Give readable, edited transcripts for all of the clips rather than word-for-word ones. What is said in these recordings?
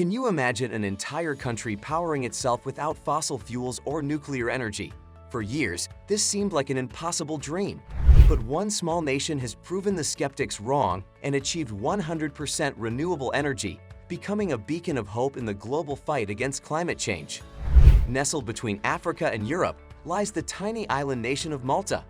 Can you imagine an entire country powering itself without fossil fuels or nuclear energy? For years, this seemed like an impossible dream. But one small nation has proven the skeptics wrong and achieved 100% renewable energy, becoming a beacon of hope in the global fight against climate change. Nestled between Africa and Europe lies the tiny island nation of Malta.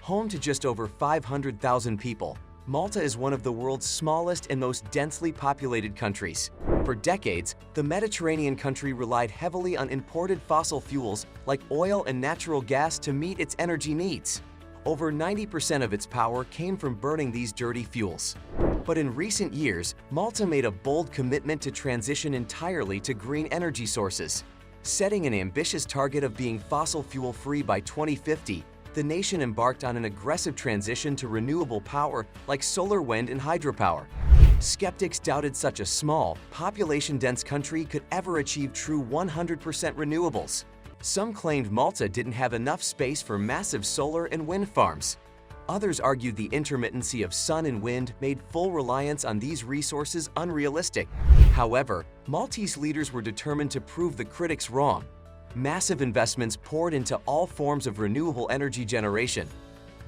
Home to just over 500,000 people, Malta is one of the world's smallest and most densely populated countries. For decades, the Mediterranean country relied heavily on imported fossil fuels like oil and natural gas to meet its energy needs. Over 90% of its power came from burning these dirty fuels. But in recent years, Malta made a bold commitment to transition entirely to green energy sources. Setting an ambitious target of being fossil fuel-free by 2050, the nation embarked on an aggressive transition to renewable power like solar, wind, and hydropower. Skeptics doubted such a small, population-dense country could ever achieve true 100% renewables. Some claimed Malta didn't have enough space for massive solar and wind farms. Others argued the intermittency of sun and wind made full reliance on these resources unrealistic. However, Maltese leaders were determined to prove the critics wrong. Massive investments poured into all forms of renewable energy generation.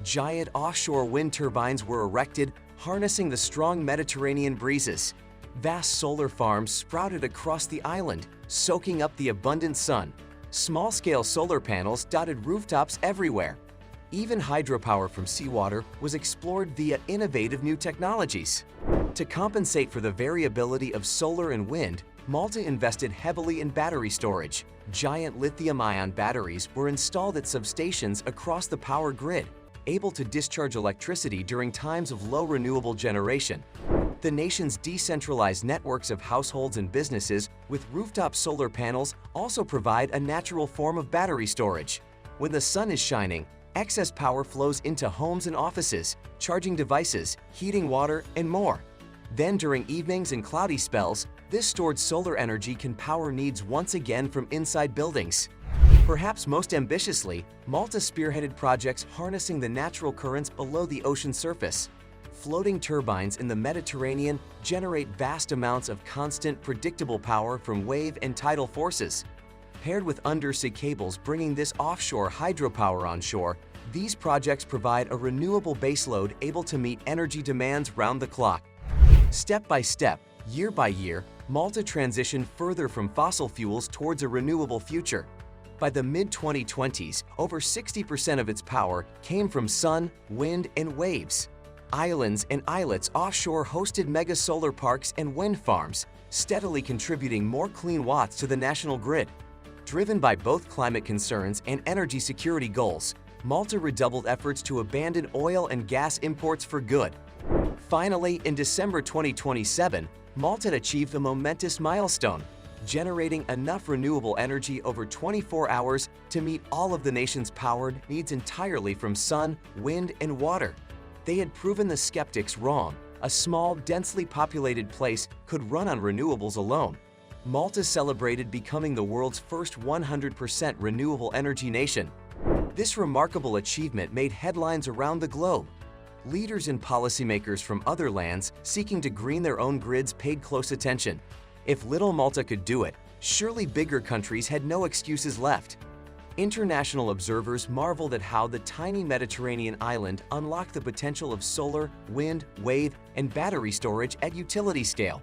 Giant offshore wind turbines were erected, harnessing the strong Mediterranean breezes. Vast solar farms sprouted across the island, soaking up the abundant sun. Small-scale solar panels dotted rooftops everywhere. Even hydropower from seawater was explored via innovative new technologies. To compensate for the variability of solar and wind, Malta invested heavily in battery storage. Giant lithium-ion batteries were installed at substations across the power grid, able to discharge electricity during times of low renewable generation. The nation's decentralized networks of households and businesses with rooftop solar panels also provide a natural form of battery storage. When the sun is shining, excess power flows into homes and offices, charging devices, heating water, and more. Then during evenings and cloudy spells, this stored solar energy can power needs once again from inside buildings. Perhaps most ambitiously, Malta spearheaded projects harnessing the natural currents below the ocean surface. Floating turbines in the Mediterranean generate vast amounts of constant, predictable power from wave and tidal forces. Paired with undersea cables bringing this offshore hydropower onshore, these projects provide a renewable baseload able to meet energy demands round the clock. Step by step, year by year, Malta transitioned further from fossil fuels towards a renewable future. By the mid-2020s, over 60% of its power came from sun, wind, and waves. Islands and islets offshore hosted mega solar parks and wind farms, steadily contributing more clean watts to the national grid. Driven by both climate concerns and energy security goals, Malta redoubled efforts to abandon oil and gas imports for good. Finally, in December 2027, Malta achieved a momentous milestone, generating enough renewable energy over 24 hours to meet all of the nation's power needs entirely from sun, wind, and water. They had proven the skeptics wrong. A small, densely populated place could run on renewables alone. Malta celebrated becoming the world's first 100% renewable energy nation. This remarkable achievement made headlines around the globe. Leaders and policymakers from other lands seeking to green their own grids paid close attention. If little Malta could do it, surely bigger countries had no excuses left. International observers marveled at how the tiny Mediterranean island unlocked the potential of solar, wind, wave, and battery storage at utility scale.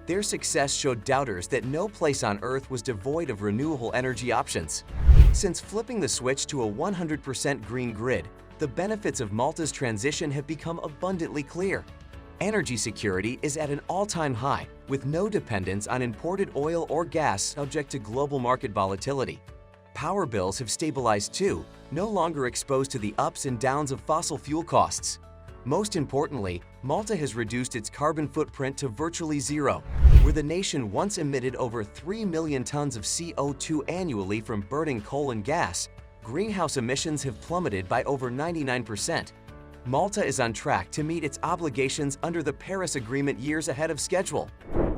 Their success showed doubters that no place on Earth was devoid of renewable energy options. Since flipping the switch to a 100% green grid, the benefits of Malta's transition have become abundantly clear. Energy security is at an all-time high, with no dependence on imported oil or gas subject to global market volatility. Power bills have stabilized too, no longer exposed to the ups and downs of fossil fuel costs. Most importantly, Malta has reduced its carbon footprint to virtually zero. Where the nation once emitted over 3 million tons of CO2 annually from burning coal and gas, greenhouse emissions have plummeted by over 99%. Malta is on track to meet its obligations under the Paris Agreement years ahead of schedule.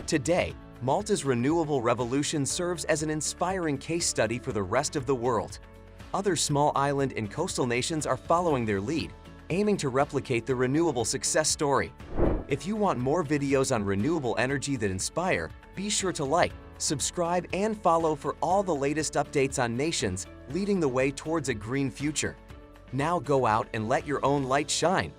Today, Malta's renewable revolution serves as an inspiring case study for the rest of the world. Other small island and coastal nations are following their lead, aiming to replicate the renewable success story. If you want more videos on renewable energy that inspire, be sure to like, subscribe, and follow for all the latest updates on nations leading the way towards a green future. Now go out and let your own light shine.